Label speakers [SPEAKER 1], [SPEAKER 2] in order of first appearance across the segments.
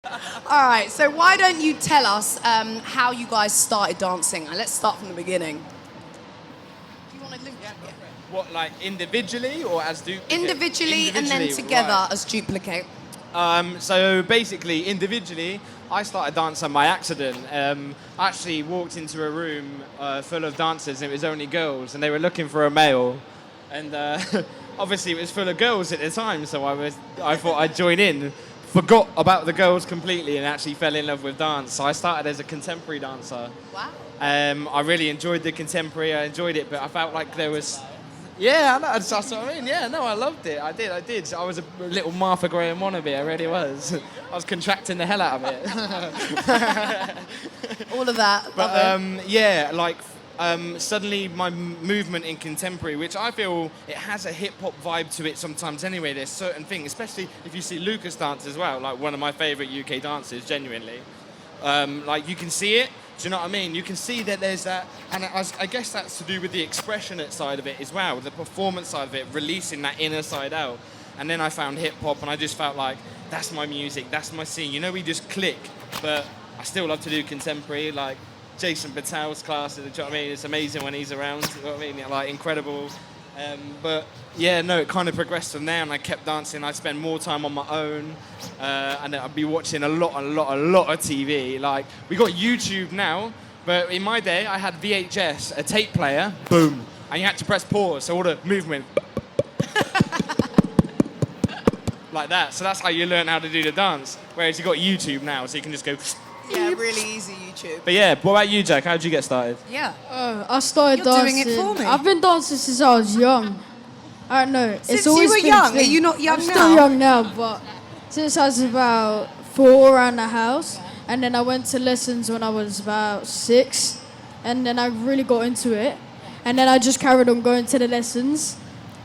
[SPEAKER 1] All right, so why don't you tell us how you guys started dancing? And let's start from the beginning. Do you want to live? Yeah.
[SPEAKER 2] What, like individually or as Duplic8?
[SPEAKER 1] Individually and then together
[SPEAKER 2] right.
[SPEAKER 1] as Duplic8.
[SPEAKER 2] So basically, individually, I started dancing by accident. I actually walked into a room full of dancers, and it was only girls, and they were looking for a male. And obviously, it was full of girls at the time, so I thought I'd join in. Forgot about the girls completely and actually fell in love with dance. So I started as a contemporary dancer.
[SPEAKER 1] Wow.
[SPEAKER 2] I really enjoyed the contemporary. I enjoyed it, but I felt like there was... Yeah, I know, that's what I mean. Yeah, no, I loved it. I did. I was a little Martha Graham wannabe, I really was. I was contracting the hell out of it.
[SPEAKER 1] All of that.
[SPEAKER 2] But yeah, like suddenly my movement in contemporary, which I feel it has a hip-hop vibe to it sometimes anyway. There's certain things, especially if you see Lucas dance as well, like one of my favourite UK dancers, genuinely. Like you can see it. Do you know what I mean? You can see that there's that, and I guess that's to do with the expressionate side of it as well, the performance side of it, releasing that inner side out. And then I found hip-hop, and I just felt like, that's my music, that's my scene. You know, we just click, but I still love to do contemporary, like Jason Patel's class, do you know what I mean? It's amazing when he's around, you know what I mean? Like, incredible. But yeah, no, it kind of progressed from there, and I kept dancing. I spent more time on my own, and I'd be watching a lot of TV. Like, we got YouTube now, but in my day, I had VHS, a tape player, boom, and you had to press pause, so all the movement, like that. So that's how you learn how to do the dance. Whereas you got YouTube now, so you can just go.
[SPEAKER 1] Yeah, really easy YouTube.
[SPEAKER 2] But yeah, what about you, Jack? How did you get started?
[SPEAKER 1] Yeah.
[SPEAKER 3] I started
[SPEAKER 1] You're
[SPEAKER 3] dancing.
[SPEAKER 1] doing it for me.
[SPEAKER 3] I've been dancing since I was young. I don't know.
[SPEAKER 1] Since you were young? Are you not young
[SPEAKER 3] I'm
[SPEAKER 1] now?
[SPEAKER 3] still young now, but since I was about 4 around the house, and then I went to lessons when I was about 6, and then I really got into it, and then I just carried on going to the lessons,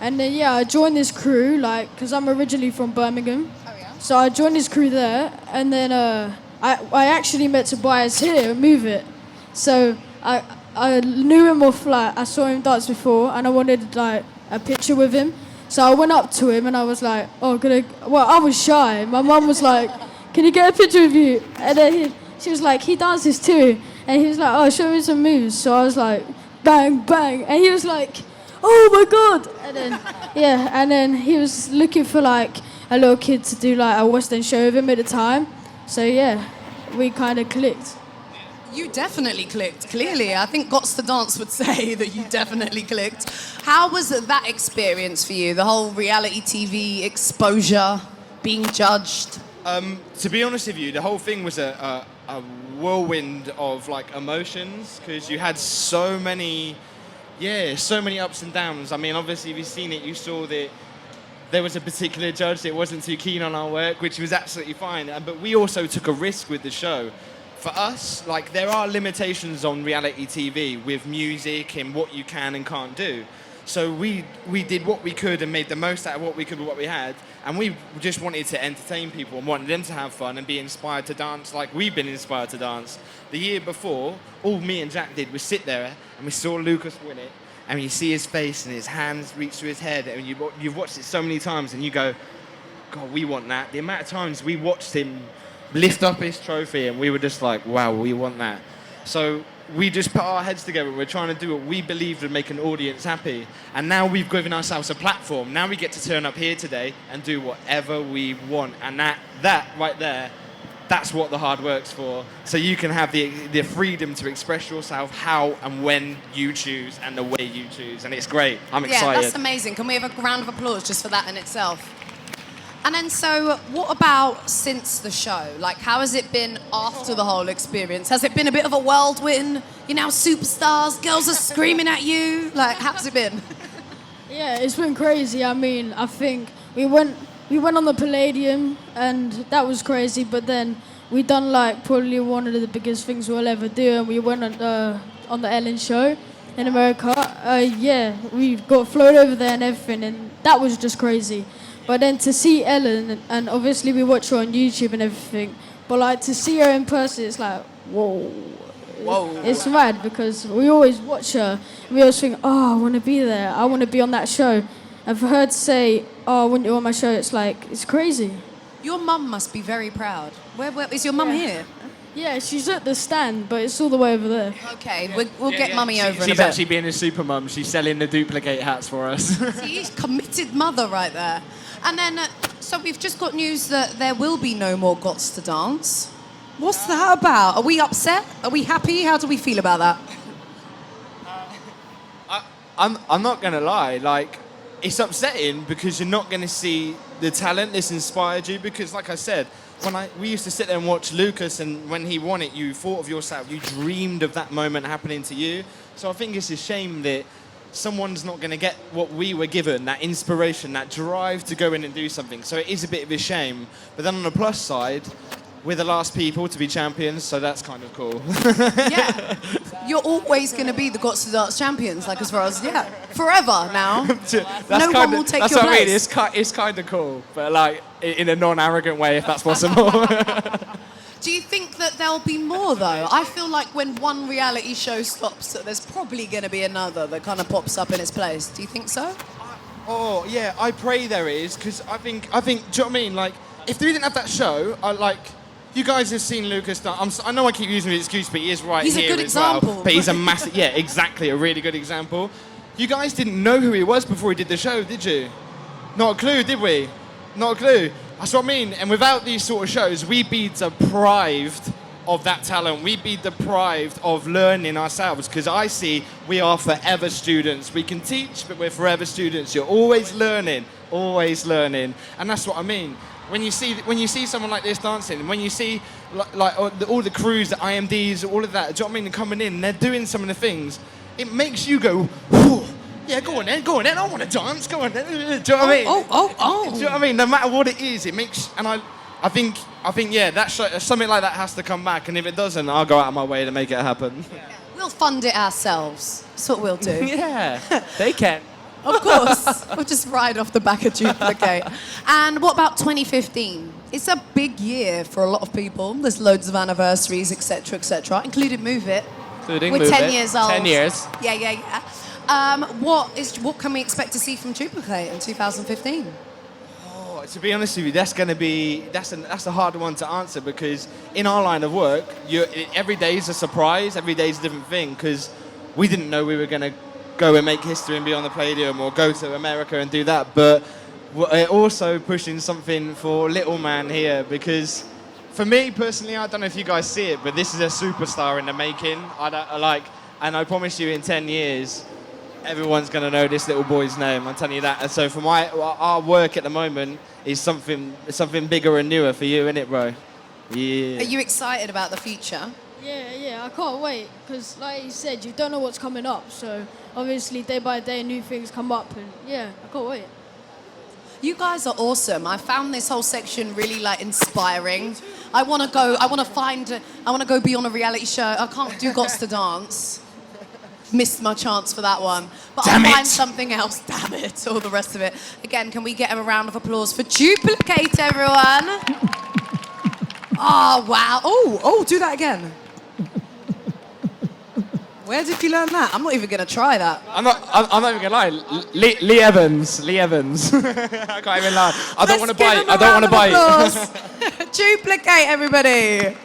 [SPEAKER 3] and then yeah, I joined this crew, like, because I'm originally from Birmingham, so I joined this crew there, and then I actually met Tobias here at Move It. So I knew him off, like, I saw him dance before and I wanted, like, a picture with him. So I went up to him and I was like, oh, I was shy. My mum was like, can you get a picture with you? And then she was like, he dances too. And he was like, oh, show me some moves. So I was like, bang, bang. And he was like, oh my God. And then, yeah, and then he was looking for, like, a little kid to do, like, a Western show with him at the time. So yeah, we kind of clicked.
[SPEAKER 1] You definitely clicked, clearly. I think Gots to Dance would say that you definitely clicked. How was that experience for you, the whole reality TV exposure, being judged?
[SPEAKER 2] To be honest with you, the whole thing was a whirlwind of, like, emotions, because you had so many ups and downs. I mean, obviously, if you've seen it, you saw that there was a particular judge that wasn't too keen on our work, which was absolutely fine. But we also took a risk with the show. For us, like, there are limitations on reality TV with music and what you can and can't do. So we did what we could and made the most out of what we could with what we had. And we just wanted to entertain people and wanted them to have fun and be inspired to dance like we've been inspired to dance. The year before, all me and Jack did was sit there and we saw Lucas win it. And you see his face and his hands reach to his head, and you've watched it so many times, and you go, God, we want that. The amount of times we watched him lift up his trophy, and we were just like, wow, we want that. So we just put our heads together, and we're trying to do what we believe would make an audience happy. And now we've given ourselves a platform. Now we get to turn up here today and do whatever we want. And that right there, that's what the hard work's for. So you can have the freedom to express yourself how and when you choose and the way you choose. And it's great. I'm excited.
[SPEAKER 1] Yeah, that's amazing. Can we have a round of applause just for that in itself? And then, so what about since the show? Like, how has it been after the whole experience? Has it been a bit of a whirlwind? You're now superstars, girls are screaming at you. Like, how's it been?
[SPEAKER 3] Yeah, it's been crazy. I mean, I think we went on the Palladium, and that was crazy, but then we done, like, probably one of the biggest things we'll ever do, and we went on the Ellen show in America. Yeah, we got flown over there and everything, and that was just crazy. But then to see Ellen, and obviously we watch her on YouTube and everything, but, like, to see her in person, it's like, whoa. It's mad, because we always watch her, and we always think, oh, I want to be there, I want to be on that show. And for her to say, oh, I want you on my show, it's like, it's crazy.
[SPEAKER 1] Your mum must be very proud. Where is your mum here?
[SPEAKER 3] Yeah, she's at the stand, but it's all the way over there.
[SPEAKER 1] Okay, we'll get mummy over in a
[SPEAKER 2] She's
[SPEAKER 1] bit.
[SPEAKER 2] actually being a super mum. She's selling the Duplic8 hats for us.
[SPEAKER 1] She's committed mother right there. And then, so we've just got news that there will be no more Gots to Dance. What's that about? Are we upset? Are we happy? How do we feel about that?
[SPEAKER 2] I'm not gonna lie, like, it's upsetting because you're not gonna see the talent that's inspired you. Because, like I said, we used to sit there and watch Lucas, and when he won it, you thought of yourself, you dreamed of that moment happening to you. So I think it's a shame that someone's not gonna get what we were given, that inspiration, that drive to go in and do something. So it is a bit of a shame. But then on the plus side, we're the last people to be champions, so that's kind of cool.
[SPEAKER 1] Yeah. You're always going to be the Gots to Dance champions, like as far as, forever now. No one will take your place.
[SPEAKER 2] That's what I mean. It's kind of cool, but like in a non-arrogant way, if that's possible.
[SPEAKER 1] Do you think that there'll be more, though? I feel like when one reality show stops, that there's probably going to be another that kind of pops up in its place. Do you think so?
[SPEAKER 2] Oh, yeah, I pray there is, because I think, do you know what I mean? Like, if they didn't have that show, you guys have seen Lucas dance. I know I keep using the excuse, but he is right
[SPEAKER 1] He's
[SPEAKER 2] here
[SPEAKER 1] a good
[SPEAKER 2] as
[SPEAKER 1] example.
[SPEAKER 2] well. But he's a massive, yeah, exactly, a really good example. You guys didn't know who he was before he did the show, did you? Not a clue, did we? Not a clue. That's what I mean. And without these sort of shows, we'd be deprived of that talent. We'd be deprived of learning ourselves. Because I see we are forever students. We can teach, but we're forever students. You're always learning, always learning. And that's what I mean. When you see someone like this dancing, when you see like all the crews, the IMDs, all of that, do you know what I mean, coming in, and they're doing some of the things, it makes you go, whew, yeah, go on then, I want to dance, go on then. Do you know what I mean?
[SPEAKER 1] Oh.
[SPEAKER 2] Do you know what I mean? No matter what it is, it makes, and I think, yeah, something like that has to come back, and if it doesn't, I'll go out of my way to make it happen.
[SPEAKER 1] Yeah. We'll fund it ourselves. That's what we'll do.
[SPEAKER 2] Yeah, they can.
[SPEAKER 1] Of course. We'll just ride off the back of Duplic8. And what about 2015? It's a big year for a lot of people. There's loads of anniversaries, etc., including Move It. We're 10 years old.
[SPEAKER 2] 10 years.
[SPEAKER 1] Yeah. What can we expect to see from Duplic8 in 2015?
[SPEAKER 2] Oh, to be honest with you, that's a hard one to answer, because in our line of work, every day is a surprise. Every day is a different thing, because we didn't know we were going to go and make history and be on the palladium, or go to America and do that. But we're also pushing something for little man here, because for me personally, I don't know if you guys see it, but this is a superstar in the making. And I promise you, in 10 years, everyone's going to know this little boy's name. I'm telling you that. And so for our work at the moment is something bigger and newer for you, innit, bro? Yeah.
[SPEAKER 1] Are you excited about the future?
[SPEAKER 3] Yeah, I can't wait, because like you said, you don't know what's coming up, so obviously day by day new things come up, and yeah, I can't wait.
[SPEAKER 1] You guys are awesome. I found this whole section really inspiring. I want to go be on a reality show. I can't do Gots to Dance. Missed my chance for that one. But I'll find something else. Damn it. All the rest of it. Again, can we get a round of applause for Duplic8, everyone? Oh, wow. Oh, do that again. Where did you learn that? I'm not even going to try that.
[SPEAKER 2] I'm not even going to lie. Lee Evans. I can't even lie. I don't want to bite.
[SPEAKER 1] Duplic8, everybody.